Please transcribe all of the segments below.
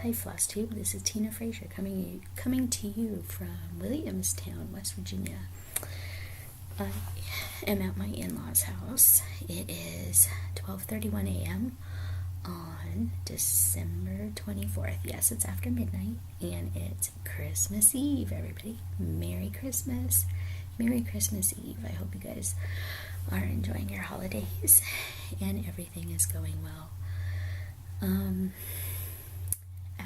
Hi Flosstube, this is Tina Frazier coming to you from Williamstown, West Virginia. I am at my in-laws' house. It is 12:31 a.m. on December 24th. Yes, it's after midnight, and it's Christmas Eve, everybody. Merry Christmas. Merry Christmas Eve. I hope you guys are enjoying your holidays and everything is going well.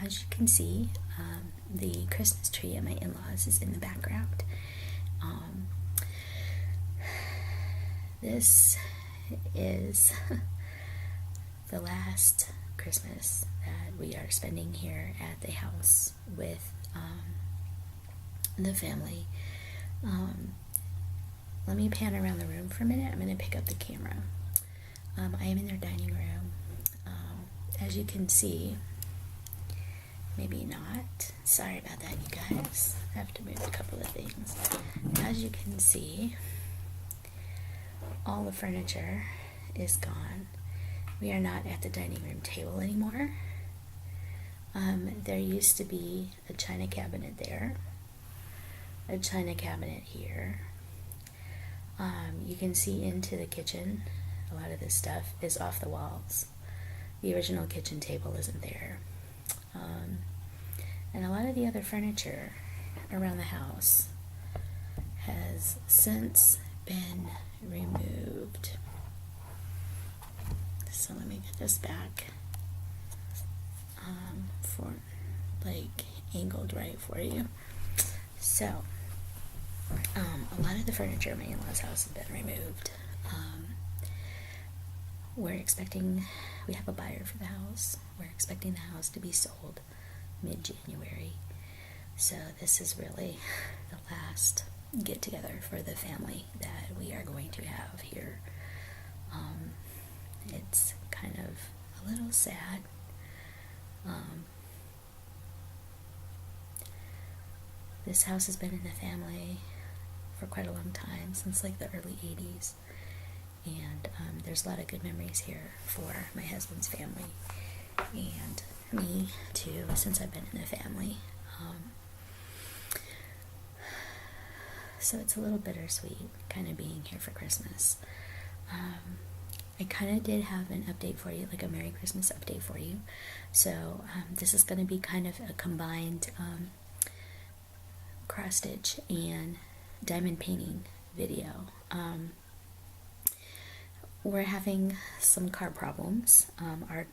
As you can see, the Christmas tree at my in-laws is in the background. This is the last Christmas that we are spending here at the house with the family. Let me pan around the room for a minute. I'm going to pick up the camera. I am in their dining room. As you can see, maybe not. Sorry about that, you guys. I have to move a couple of things. As you can see, all the furniture is gone. We are not at the dining room table anymore. There used to be a china cabinet there, a china cabinet here. You can see into the kitchen. A lot of this stuff is off the walls. The original kitchen table isn't there. And a lot of the other furniture around the house has since been removed. So let me get this back for angled right for you. So a lot of the furniture in my in-laws' house has been removed. We have a buyer for the house. We're expecting the house to be sold mid-January. So this is really the last get-together for the family that we are going to have here. It's kind of a little sad. This house has been in the family for quite a long time, since the early 80s. And there's a lot of good memories here for my husband's family and me too, since I've been in the family. So it's a little bittersweet kind of being here for Christmas. I kind of did have an update for you, a Merry Christmas update for you. So this is going to be kind of a combined cross stitch and diamond painting video. We're having some car problems. Our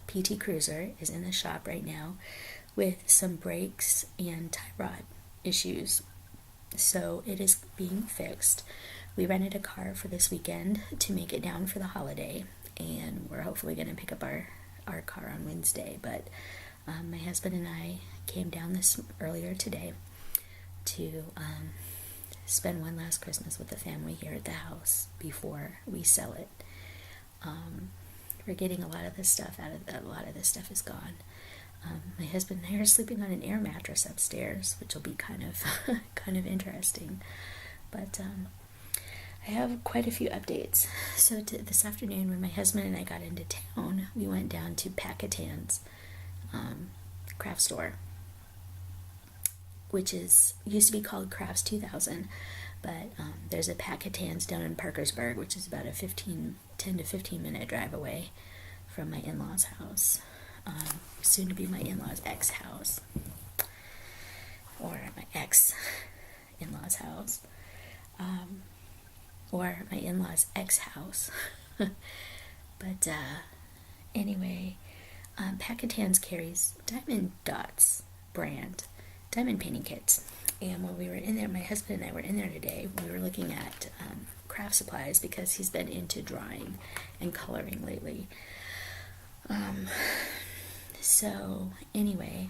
PT Cruiser is in the shop right now with some brakes and tie rod issues. So it is being fixed. We rented a car for this weekend to make it down for the holiday, and we're hopefully going to pick up our car on Wednesday. But my husband and I came down earlier today to spend one last Christmas with the family here at the house before we sell it. We're getting a lot of this stuff out of that. A lot of this stuff is gone. My husband and I are sleeping on an air mattress upstairs, which will be kind of interesting. But I have quite a few updates. So this afternoon, when my husband and I got into town, we went down to Pacatan's craft store, which used to be called Crafts 2000, but there's a Pacatan's down in Parkersburg, which is about a 10 to 15 minute drive away from my in-laws' house, soon to be my in-laws' ex-house, or my ex-in-laws' house, or my in-laws' ex-house. But anyway, Pacatan's carries Diamond Dotz brand diamond painting kits. And when we were in there, my husband and I were in there today, we were looking at craft supplies because he's been into drawing and coloring lately. So anyway,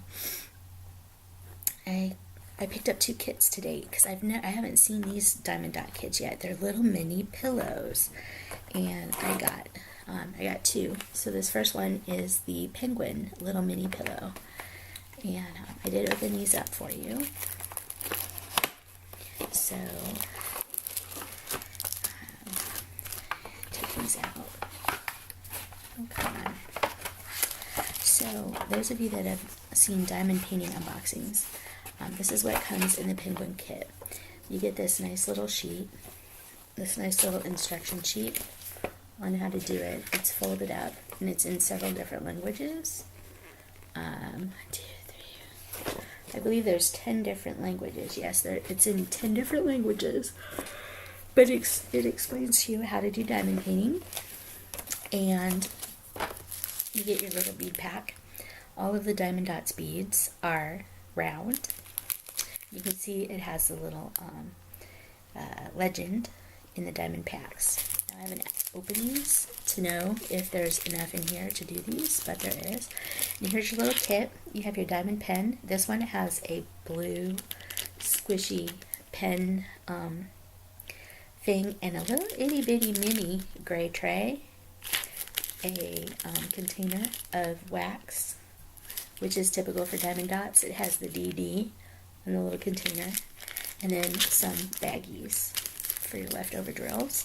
I picked up 2 kits today because I haven't seen these Diamond Dot kits yet. They're little mini pillows, and I got 2. So this first one is the penguin little mini pillow, and I did open these up for you. So take these out. Oh, come on. So those of you that have seen diamond painting unboxings. This is what comes in the Penguin kit. You get this nice little sheet, this nice little instruction sheet on how to do it. It's folded up and it's in several different languages. 1, 2, 3. I believe there's 10 different languages. Yes, it's in 10 different languages. But it explains to you how to do diamond painting. And you get your little bead pack. All of the Diamond Dotz beads are round. You can see it has a little legend in the diamond packs. Now I haven't opened these to know if there's enough in here to do these, but there is. And here's your little kit. You have your diamond pen. This one has a blue squishy pen thing and a little itty bitty mini gray tray, a container of wax, which is typical for Diamond Dotz. It has the DD in the little container, and then some baggies for your leftover drills.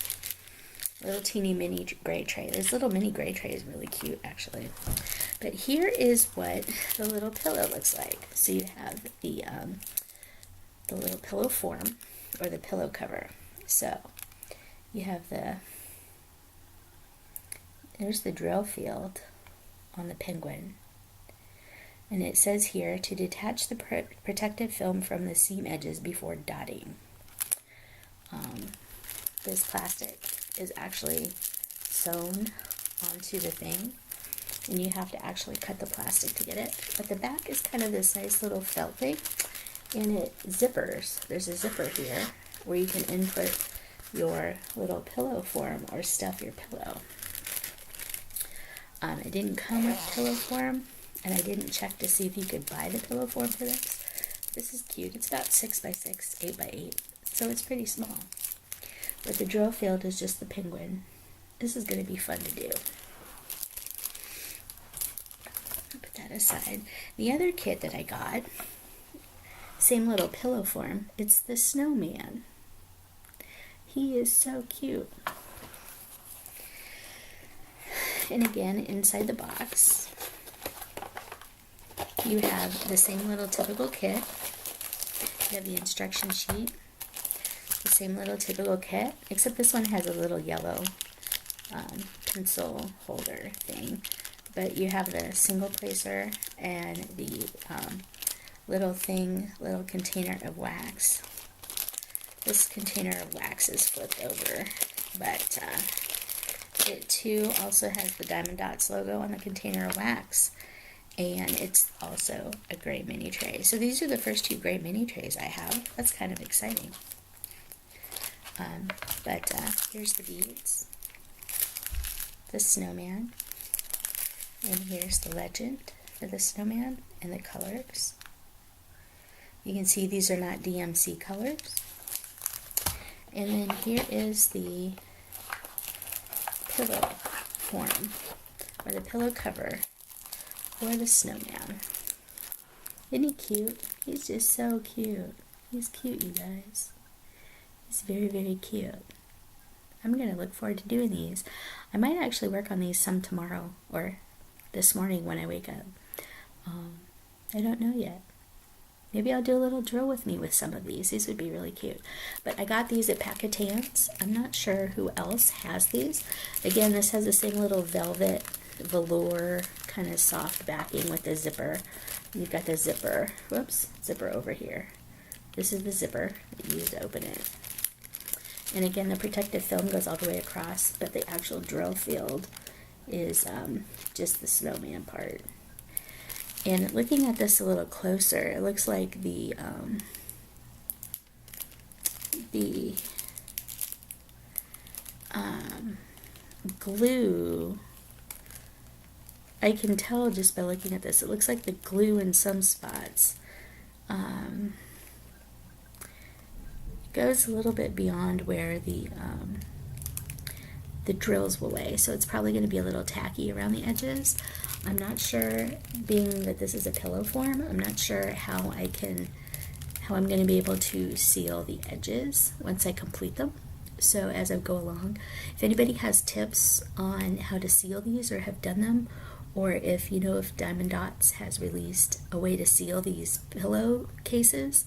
Little teeny mini gray tray. This little mini gray tray is really cute, actually. But here is what the little pillow looks like. So you have the little pillow form, or the pillow cover. So you have there's the drill field on the Penguin. And it says here to detach the protective film from the seam edges before dotting. This plastic is actually sewn onto the thing, and you have to actually cut the plastic to get it. But the back is kind of this nice little felt thing, and it zippers. There's a zipper here where you can input your little pillow form or stuff your pillow. It didn't come with pillow form, and I didn't check to see if you could buy the pillow form for this. This is cute. It's about 6 by 6, 8 by 8, so it's pretty small. But the drill field is just the Penguin. This is going to be fun to do. Put that aside. The other kit that I got, same little pillow form, it's the snowman. He is so cute. And again, inside the box, you have the same little typical kit. You have the instruction sheet, the same little typical kit, except this one has a little yellow pencil holder thing. But you have the single placer and the little container of wax. This container of wax is flipped over, but it too also has the Diamond Dotz logo on the container of wax. And it's also a gray mini tray. So these are the first 2 gray mini trays I have. That's kind of exciting. But here's the beads, the snowman, and here's the legend for the snowman and the colors. You can see these are not DMC colors. And then here is the pillow form, or the pillow cover for the snowman. Isn't he cute? He's just so cute. He's cute, you guys. He's very, very cute. I'm going to look forward to doing these. I might actually work on these some tomorrow or this morning when I wake up. I don't know yet. Maybe I'll do a little drill with me with some of these. These would be really cute. But I got these at Packetans. I'm not sure who else has these. Again, this has the same little velvet velour kind of soft backing with the zipper. You've got the zipper. Whoops, zipper over here. This is the zipper that you use to open it. And again, the protective film goes all the way across, but the actual drill field is just the snowman part. And looking at this a little closer, it looks like the glue, I can tell just by looking at this, it looks like the glue in some spots goes a little bit beyond where the drills will lay, so it's probably going to be a little tacky around the edges. I'm not sure, being that this is a pillow form, I'm not sure how I'm going to be able to seal the edges once I complete them. So as I go along, if anybody has tips on how to seal these or have done them, or if you know if Diamond Dotz has released a way to seal these pillow cases,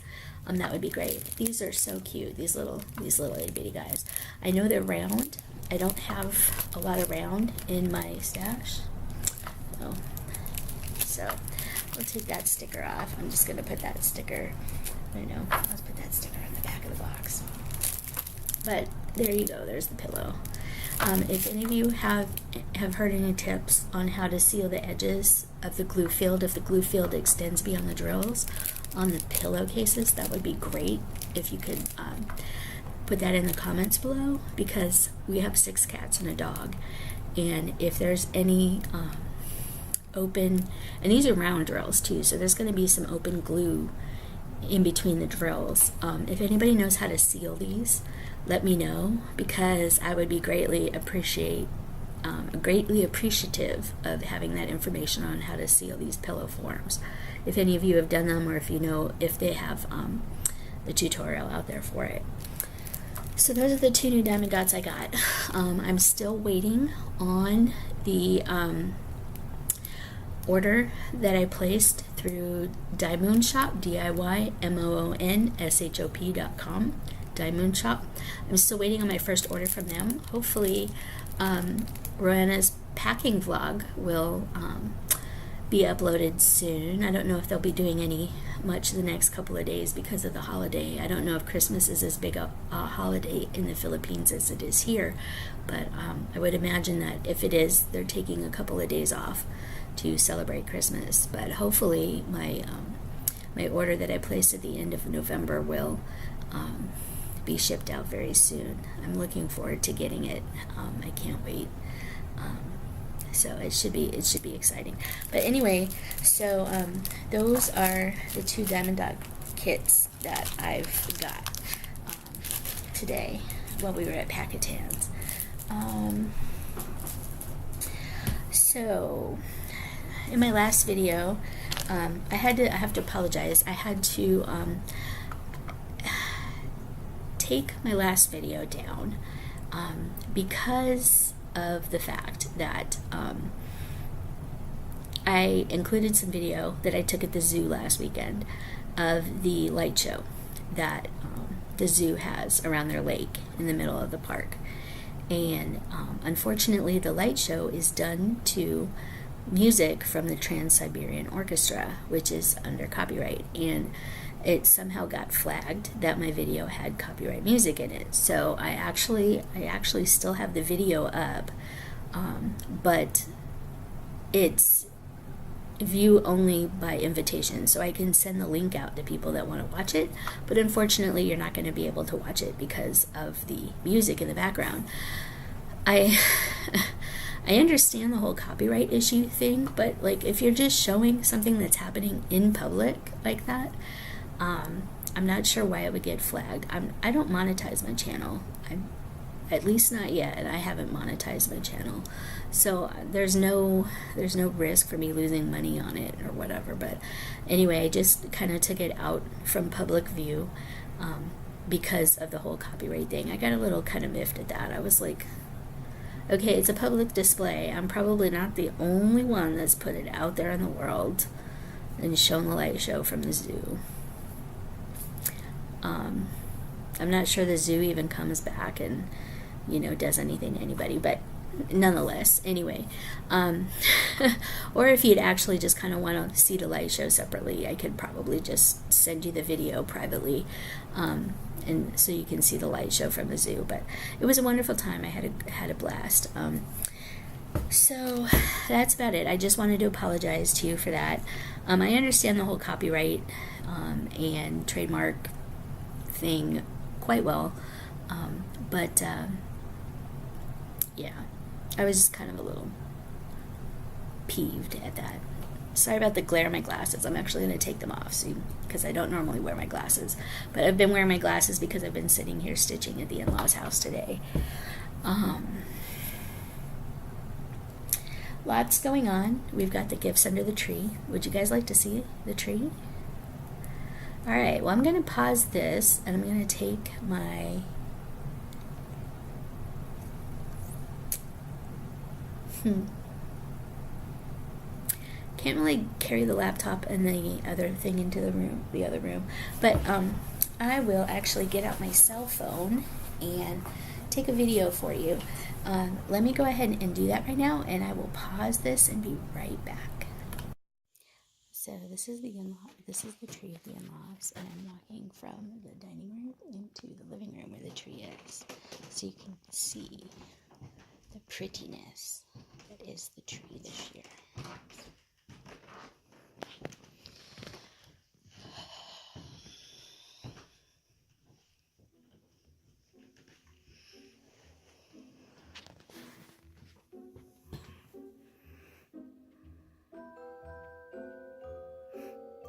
that would be great. These are so cute, these little itty bitty guys. I know they're round. I don't have a lot of round in my stash. So we'll take that sticker off. I'm just going to put that sticker, let's put that sticker on the back of the box. But there you go, there's the pillow. If any of you have heard any tips on how to seal the edges of the glue field, if the glue field extends beyond the drills on the pillowcases, that would be great if you could put that in the comments below, because we have 6 cats and a dog, and if there's any open, and these are round drills too, so there's going to be some open glue in between the drills. If anybody knows how to seal these, let me know, because I would be greatly appreciative of having that information on how to seal these pillow forms. If any of you have done them, or if you know if they have the tutorial out there for it. So those are the 2 new Diamond Dotz I got. I'm still waiting on the order that I placed through Diamond Shop, DIYMOONSHOP.com. Diamond Shop. I'm still waiting on my first order from them. Hopefully, Roanna's packing vlog will be uploaded soon. I don't know if they'll be doing much the next couple of days because of the holiday. I don't know if Christmas is as big a holiday in the Philippines as it is here, but I would imagine that if it is, they're taking a couple of days off to celebrate Christmas. But hopefully my order that I placed at the end of November will be shipped out very soon. I'm looking forward to getting it. I can't wait. So it should be exciting. But anyway, so those are the 2 Diamond Dotz kits that I've got today while we were at Packetans. So in my last video, I have to apologize. I had to take my last video down because of the fact that I included some video that I took at the zoo last weekend of the light show that the zoo has around their lake in the middle of the park. And unfortunately, the light show is done to music from the Trans-Siberian Orchestra, which is under copyright, and it somehow got flagged that my video had copyright music in it. So I actually still have the video up, but it's view only by invitation, so I can send the link out to people that want to watch it, but unfortunately you're not going to be able to watch it because of the music in the background. I understand the whole copyright issue thing, but like if you're just showing something that's happening in public like that, I'm not sure why it would get flagged. I don't monetize my channel. At least not yet. I haven't monetized my channel, so there's no risk for me losing money on it or whatever. But anyway, I just kind of took it out from public view because of the whole copyright thing. I got a little kind of miffed at that. I was like, okay, it's a public display. I'm probably not the only one that's put it out there in the world and shown the light show from the zoo. I'm not sure the zoo even comes back and, does anything to anybody, but nonetheless, anyway. Or if you'd actually just kind of want to see the light show separately, I could probably just send you the video privately, and so you can see the light show from the zoo. But it was a wonderful time. I had a blast. So that's about it. I just wanted to apologize to you for that. I understand the whole copyright and trademark thing quite well, but yeah, I was just kind of a little peeved at that. Sorry about the glare of my glasses. I'm actually going to take them off because I don't normally wear my glasses, but I've been wearing my glasses because I've been sitting here stitching at the in-laws house today. Lots going on. We've got the gifts under the tree. Would you guys like to see the tree? Alright, well, I'm going to pause this and I'm going to take my can't really carry the laptop and the other thing into the other room, but I will actually get out my cell phone and take a video for you. Let me go ahead and do that right now, and I will pause this and be right back. So this is the tree of the in-laws, and I'm walking from the dining room into the living room where the tree is, so you can see the prettiness that is the tree this year.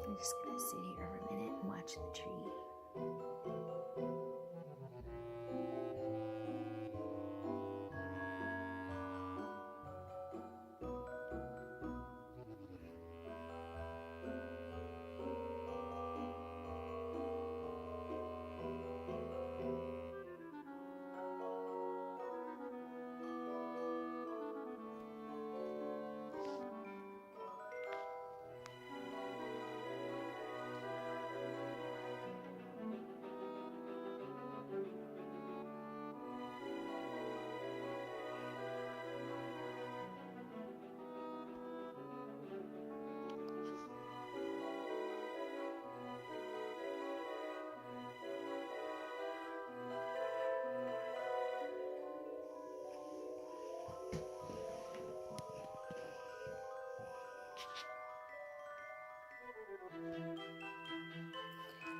I'm just gonna sit here for a minute and watch the tree.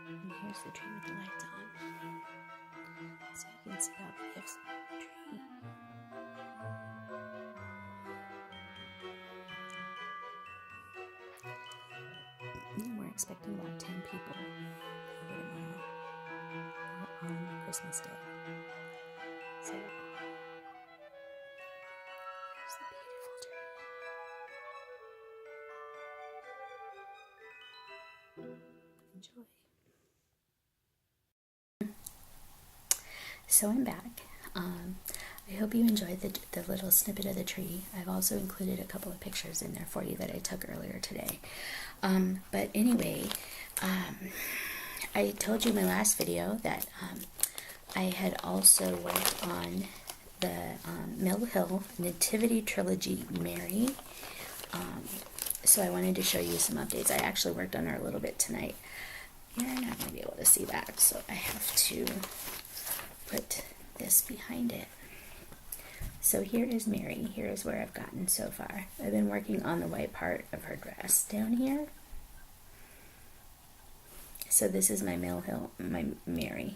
And here's the tree with the lights on, so you can see all the gifts on the tree. And we're expecting about 10 people over tomorrow on Christmas Day. So here's the beautiful tree. Enjoy. So I'm back. I hope you enjoyed the little snippet of the tree. I've also included a couple of pictures in there for you that I took earlier today. But anyway, I told you in my last video that I had also worked on the Mill Hill Nativity Trilogy Mary. So I wanted to show you some updates. I actually worked on her a little bit tonight. You're not going to be able to see that, so I have to put this behind it. So here is Mary. Here is where I've gotten so far. I've been working on the white part of her dress down here. So this is my Mill Hill, my Mary.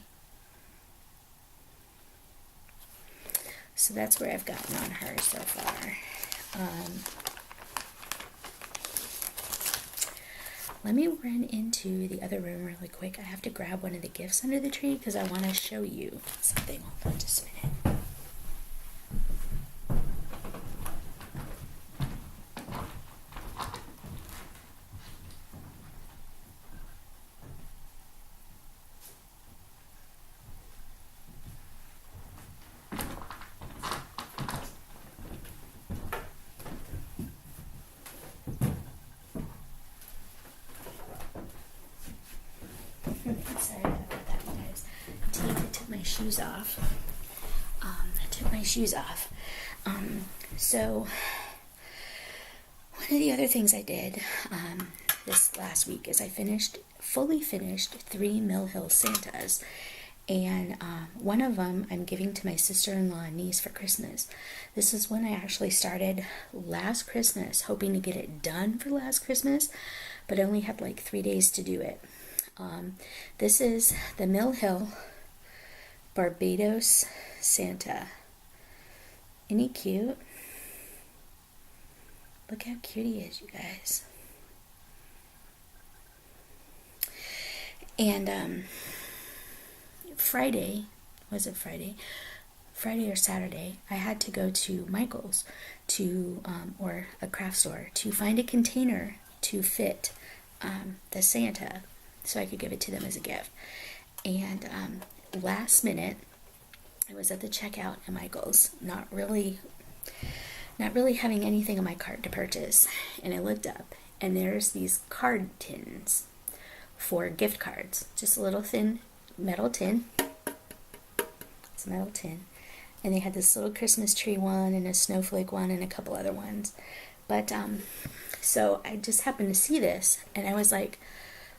So that's where I've gotten on her so far. Let me run into the other room really quick. I have to grab one of the gifts under the tree because I want to show you something. Hold on just a minute. Sorry about that, guys. I took my shoes off. So one of the other things I did this last week is I fully finished 3 Mill Hill Santas, and one of them I'm giving to my sister-in-law and niece for Christmas. This is one I actually started last Christmas, hoping to get it done for last Christmas, but I only had like 3 days to do it. This is the Mill Hill Barbados Santa. Isn't he cute? Look how cute he is, you guys. And Friday, was it Friday? Friday or Saturday, I had to go to Michael's or a craft store to find a container to fit the Santa so I could give it to them as a gift. And last minute, I was at the checkout at Michael's, not really having anything in my cart to purchase, and I looked up and there's these card tins for gift cards. Just a little thin metal tin. It's a metal tin. And they had this little Christmas tree one and a snowflake one and a couple other ones. But, so I just happened to see this, and I was like,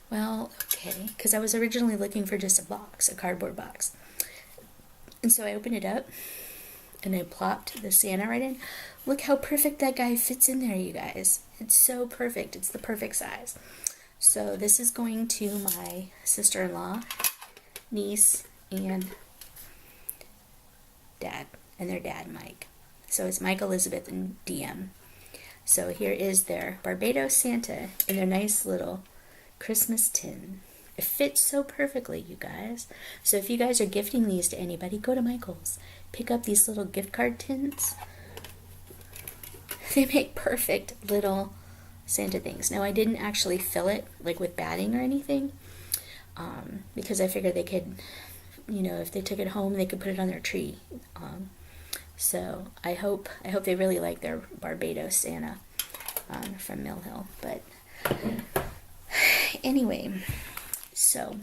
well, okay, because I was originally looking for just a box, a cardboard box. And so I opened it up, and I plopped the Santa right in. Look how perfect that guy fits in there, you guys. It's so perfect. It's the perfect size. So this is going to my sister-in-law, niece, and dad, and their dad, Mike. So it's Mike, Elizabeth, and DM. So here is their Barbados Santa in their nice little Christmas tin. It fits so perfectly, you guys. So if you guys are gifting these to anybody, go to Michael's. Pick up these little gift card tins. They make perfect little Santa things. Now, I didn't actually fill it like with batting or anything, because I figured they could, you know, if they took it home, they could put it on their tree. So I hope they really like their Barbados Santa from Mill Hill. But anyway, so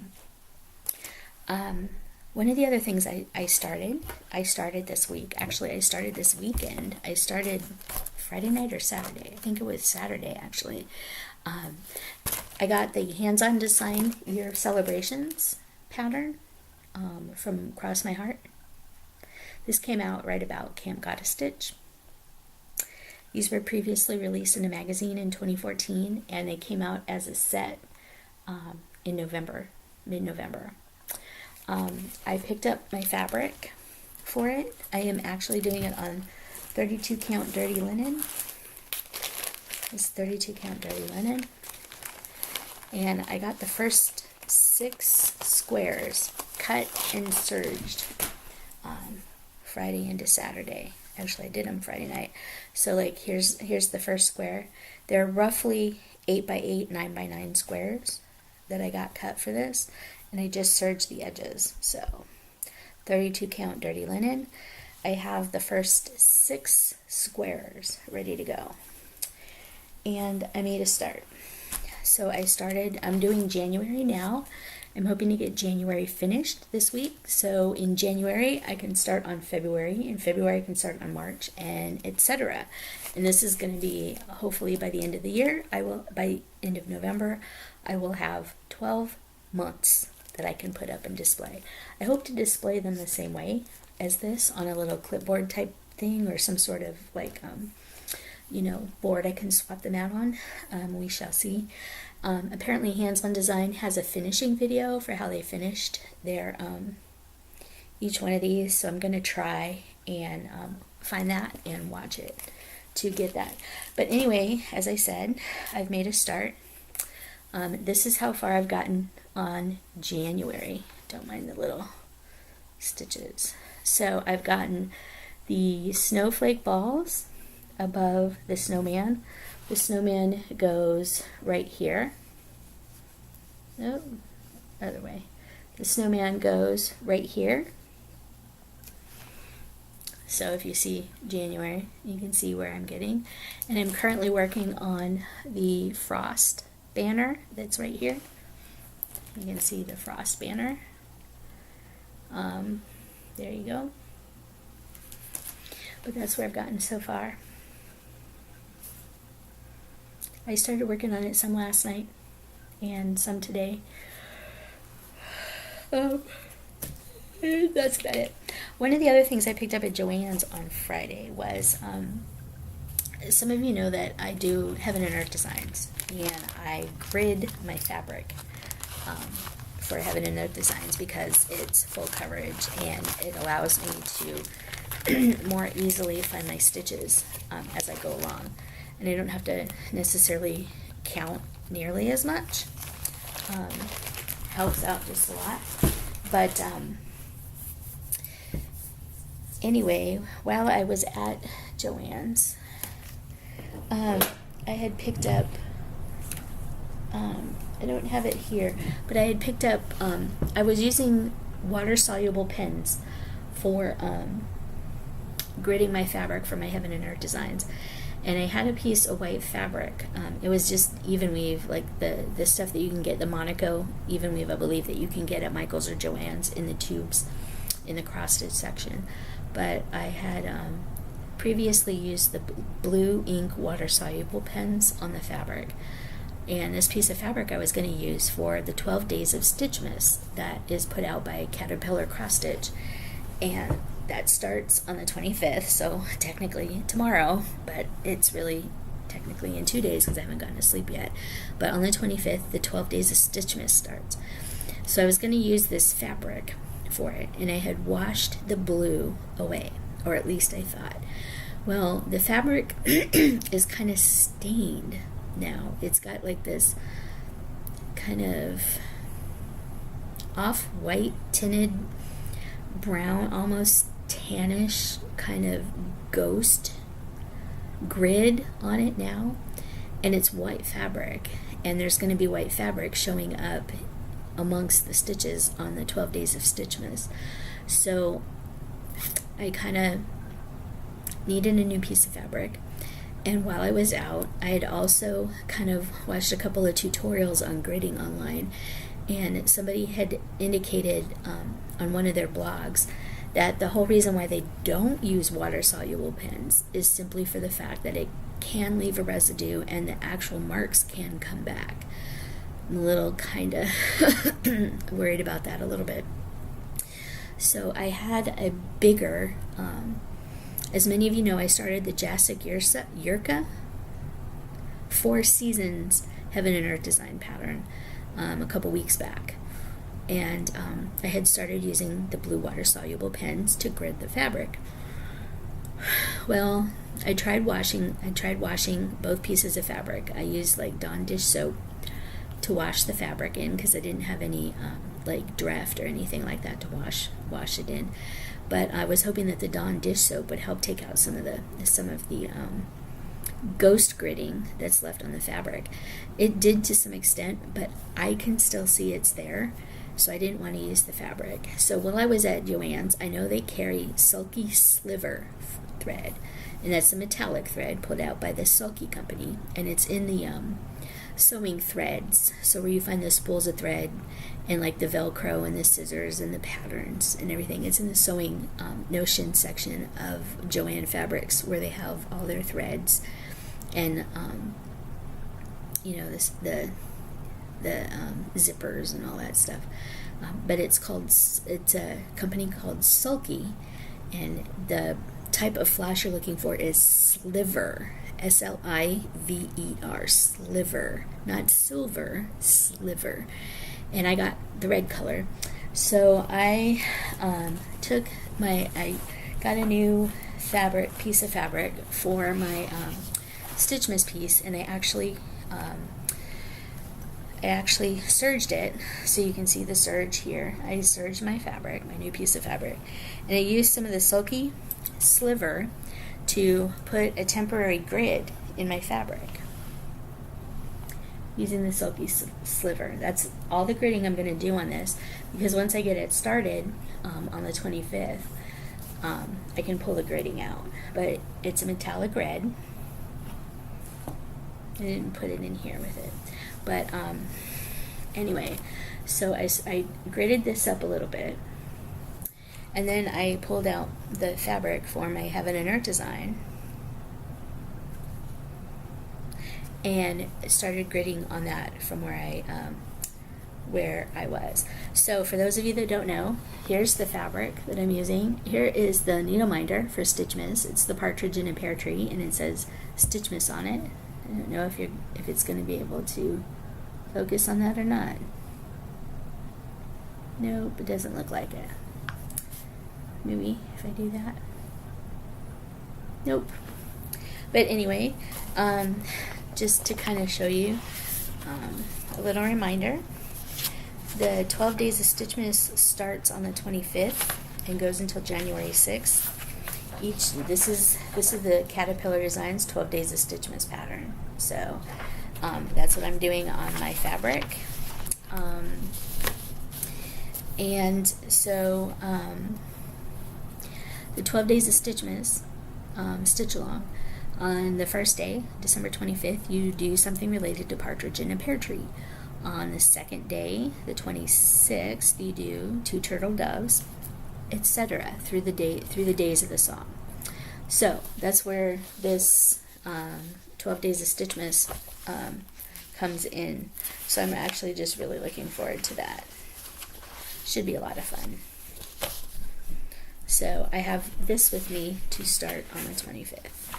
one of the other things I started this week. Actually, I started this weekend. I started Friday night or Saturday. I think it was Saturday, actually. I got the Hands-On Design Year of Celebrations pattern from Cross My Heart. This came out right about Camp Goddess Stitch. These were previously released in a magazine in 2014, and they came out as a set in November, mid-November. I picked up my fabric for it. I am actually doing it on 32 count dirty linen. It's 32 count dirty linen. And I got the first 6 squares cut and serged Friday into Saturday. Actually, I did them Friday night. So like here's the first square. They're roughly 8 by 8, 9 by 9 squares that I got cut for this, and I just serged the edges. So 32 count dirty linen. I have the first 6 squares ready to go, and I made a start. So I'm doing January now. I'm hoping to get January finished this week. So in January, I can start on February. In February, I can start on March, and etc. And this is going to be, hopefully by the end of the year, by end of November, I will have 12 months that I can put up and display. I hope to display them the same way as this, on a little clipboard type thing, or some sort of like, board I can swap them out on. We shall see. Apparently Hands-On Design has a finishing video for how they finished their each one of these, so I'm going to try and find that and watch it to get that. But anyway, as I said, I've made a start. This is how far I've gotten on January. Don't mind the little stitches. So I've gotten the snowflake balls above the snowman. The snowman goes right here. No, other way. The snowman goes right here. So if you see January, you can see where I'm getting. And I'm currently working on the frost banner that's right here. You can see the frost banner. There you go. But that's where I've gotten so far. I started working on it some last night and some today. That's about it. One of the other things I picked up at Joann's on Friday was, some of you know that I do Heaven and Earth Designs, and I grid my fabric for Heaven and Earth Designs because it's full coverage and it allows me to more easily find my stitches as I go along. And I don't have to necessarily count nearly as much. Helps out just a lot. But anyway, while I was at Joann's, I had picked up, I don't have it here, but I had picked up, I was using water-soluble pens for gridding my fabric for my Heaven and Earth Designs. and I had a piece of white fabric. It was just even weave, like the stuff that you can get, the Monaco even weave, I believe, that you can get at Michael's or Joann's in the tubes in the cross stitch section. But I had previously used the blue ink water soluble pens on the fabric, and this piece of fabric I was going to use for the 12 Days of Stitchmas that is put out by Caterpillar Cross Stitch, and that starts on the 25th, so technically tomorrow, but it's really technically in 2 days because I haven't gotten to sleep yet. But on the 25th, the 12 Days of Stitchmas starts. So I was going to use this fabric for it, and I had washed the blue away, or at least I thought. Well, the fabric is kind of stained now. It's got like this kind of off-white tinted brown, almost tannish kind of ghost grid on it now, and it's white fabric, and there's going to be white fabric showing up amongst the stitches on the 12 Days of Stitchmas. So I kind of needed a new piece of fabric, and while I was out, I had also kind of watched a couple of tutorials on gridding online, and somebody had indicated on one of their blogs that the whole reason why they don't use water-soluble pens is simply for the fact that it can leave a residue and the actual marks can come back. I'm a little kind of worried about that a little bit. So I had a bigger, as many of you know, I started the Jacek Yurka 4 Seasons Heaven and Earth design pattern a couple weeks back. And I had started using the blue water-soluble pens to grid the fabric. Well, I tried washing both pieces of fabric. I used like Dawn dish soap to wash the fabric in because I didn't have any like Dreft or anything like that to wash it in. But I was hoping that the Dawn dish soap would help take out some of the ghost gridding that's left on the fabric. It did to some extent, but I can still see it's there. So I didn't want to use the fabric. So while I was at Joann's, I know they carry Sulky Sliver thread, and that's a metallic thread put out by the Sulky company, and it's in the sewing threads. So where you find the spools of thread and like the Velcro and the scissors and the patterns and everything, it's in the sewing notion section of Joann Fabrics, where they have all their threads and the zippers and all that stuff. But it's a company called Sulky, and the type of flash you're looking for is Sliver, S-L-I-V-E-R, Sliver, not silver, Sliver. And I got the red color. So I got a new piece of fabric for my Stitchmas piece, and I actually serged it, so you can see the serge here. I serged my fabric, my new piece of fabric, and I used some of the Sulky Sliver to put a temporary grid in my fabric using the Sulky Sliver. That's all the gridding I'm going to do on this, because once I get it started on the 25th, I can pull the gridding out. But it's a metallic red. I didn't put it in here with it. But anyway, so I gridded this up a little bit, and then I pulled out the fabric for my Heaven and Earth design and started gridding on that from where I was. So for those of you that don't know, here's the fabric that I'm using. Here is the needle minder for Stitchmas. It's the partridge in a pear tree, and it says Stitchmas on it. I don't know if it's going to be able to focus on that or not. Nope, it doesn't look like it. Maybe if I do that. Nope. But anyway, just to kind of show you a little reminder, the 12 Days of Stitchmas starts on the 25th and goes until January 6th. This is the Caterpillar Designs 12 Days of Stitchmas pattern. So that's what I'm doing on my fabric. And so the 12 Days of Stitchmas, Stitch Along, On the first day, December 25th, you do something related to partridge in a pear tree. On the second day, the 26th, you do 2 turtle doves, etc. through the days of the song. So that's where this 12 Days of Stitchmas comes in. So I'm actually just really looking forward to that. Should be a lot of fun. So I have this with me to start on the 25th.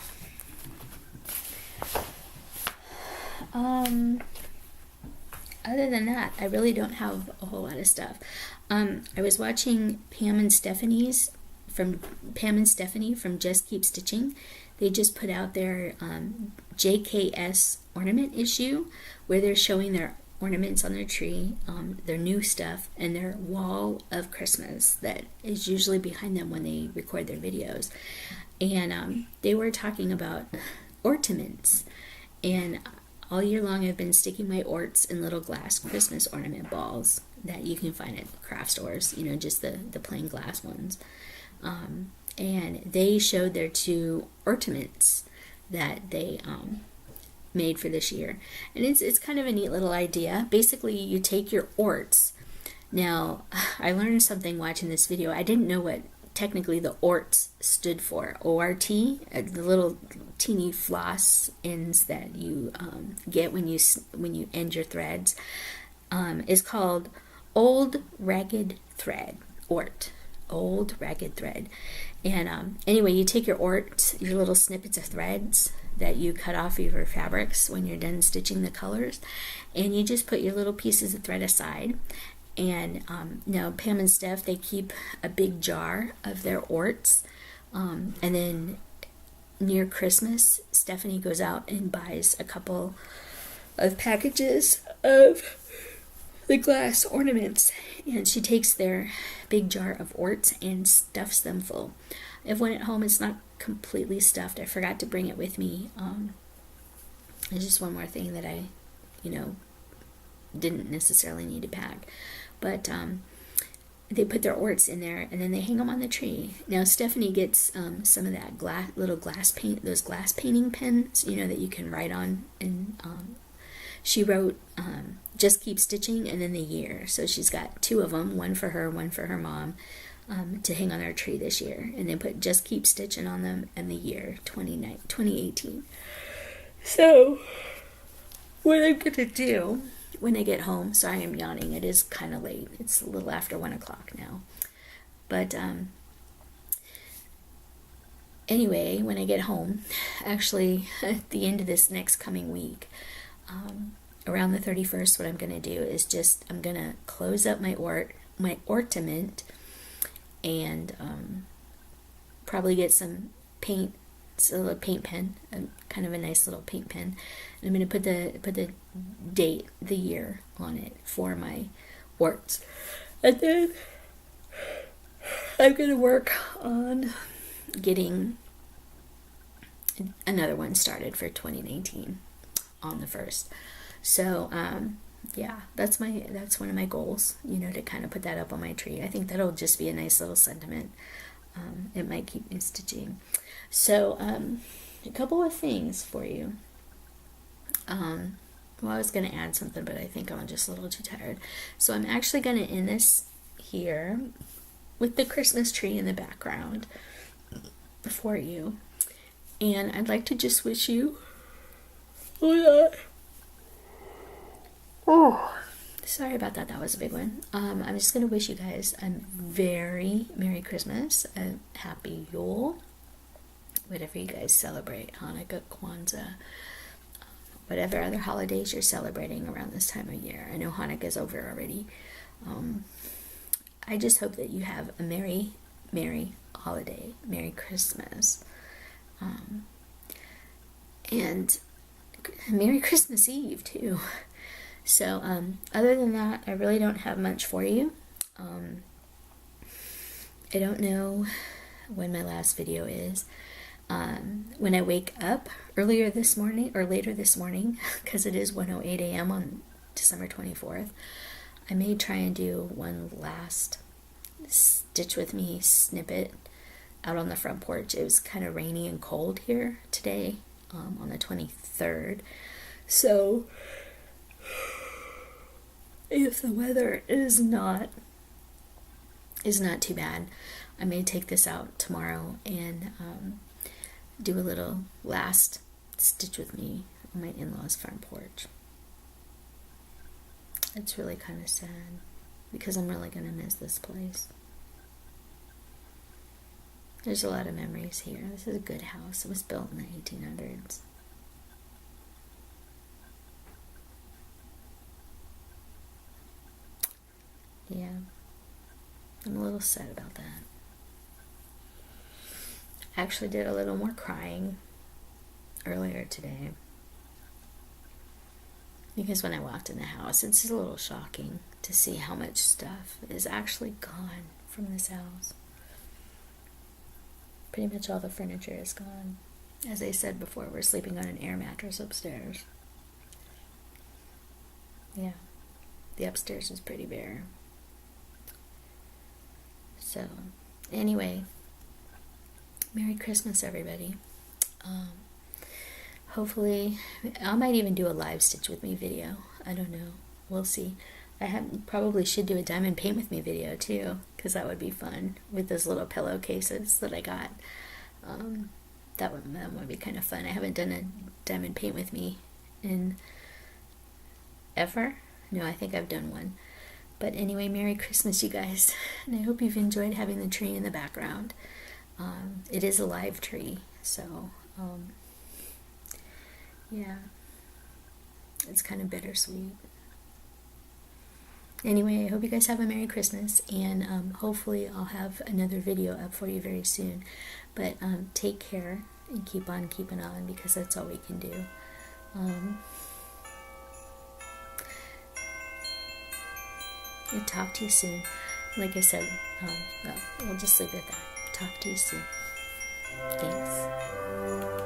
Other than that, I really don't have a whole lot of stuff. I was watching Pam and Stephanie from Just Keep Stitching. They just put out their JKS ornament issue where they're showing their ornaments on their tree, their new stuff, and their wall of Christmas that is usually behind them when they record their videos. And they were talking about ornaments. And all year long I've been sticking my orts in little glass Christmas ornament balls that you can find at craft stores, you know, just the plain glass ones. And they showed their 2 ornaments that they made for this year. And it's kind of a neat little idea. Basically, you take your orts. Now, I learned something watching this video. I didn't know what technically the orts stood for. O-R-T, the little teeny floss ends that you get when you end your threads, is called Old Ragged Thread, ort. Old Ragged Thread. And anyway, you take your orts, your little snippets of threads that you cut off of your fabrics when you're done stitching the colors, and you just put your little pieces of thread aside. And now Pam and Steph, they keep a big jar of their orts, and then near Christmas, Stephanie goes out and buys a couple of packages of the glass ornaments, and she takes their big jar of orts and stuffs them full. I have one at home. It's not completely stuffed. I forgot to bring it with me. It's just one more thing that I, didn't necessarily need to pack. But they put their orts in there, and then they hang them on the tree. Now Stephanie gets some of that little glass paint, those glass painting pens, that you can write on. And she wrote Just Keep Stitching and then the year. So she's got 2 of them, one for her mom, to hang on our tree this year. And then put Just Keep Stitching on them and the year 2018. So what I'm going to do when I get home, sorry I'm yawning, it is kind of late. It's a little after 1 o'clock now. But anyway, when I get home, actually at the end of this next coming week, around the 31st, what I'm going to do is I'm going to close up my ornament and probably get some paint, a little paint pen, kind of a nice little paint pen. And I'm going to put the date, the year on it for my orts. And then I'm going to work on getting another one started for 2019 on the 1st. So yeah, that's one of my goals, to kind of put that up on my tree. I think that'll just be a nice little sentiment. It might keep me stitching. So a couple of things for you. Well, I was going to add something, but I think I'm just a little too tired. So I'm actually going to end this here with the Christmas tree in the background for you. And I'd like to just wish you... Oh, sorry about that. That was a big one. I'm just going to wish you guys a very Merry Christmas, a Happy Yule, whatever you guys celebrate, Hanukkah, Kwanzaa, whatever other holidays you're celebrating around this time of year. I know Hanukkah's over already. I just hope that you have a merry, merry holiday, Merry Christmas, and Merry Christmas Eve too. So other than that, I really don't have much for you. I don't know when my last video is. When I wake up later this morning, because it is 1:08 a.m. on December 24th, I may try and do one last Stitch With Me snippet out on the front porch. It was kind of rainy and cold here today on the 23rd. So if the weather is not too bad, I may take this out tomorrow and do a little last stitch with me on my in-laws' front porch. It's really kind of sad because I'm really going to miss this place. There's a lot of memories here. This is a good house. It was built in the 1800s. Yeah, I'm a little sad about that. I actually did a little more crying earlier today because when I walked in the house, it's just a little shocking to see how much stuff is actually gone from this house. Pretty much all the furniture is gone. As I said before, we're sleeping on an air mattress upstairs. Yeah, the upstairs is pretty bare. So, anyway, Merry Christmas, everybody. Hopefully, I might even do a live stitch with me video. I don't know. We'll see. Probably should do a diamond paint with me video too, because that would be fun with those little pillowcases that I got. That would be kind of fun. I haven't done a diamond paint with me in ever. No, I think I've done one. But anyway, Merry Christmas, you guys. And I hope you've enjoyed having the tree in the background. It is a live tree, so yeah, it's kind of bittersweet. Anyway, I hope you guys have a Merry Christmas, and hopefully I'll have another video up for you very soon. But take care and keep on keeping on, because that's all we can do. I'll talk to you soon. Like I said, well, we'll just leave it at that. Talk to you soon. Thanks.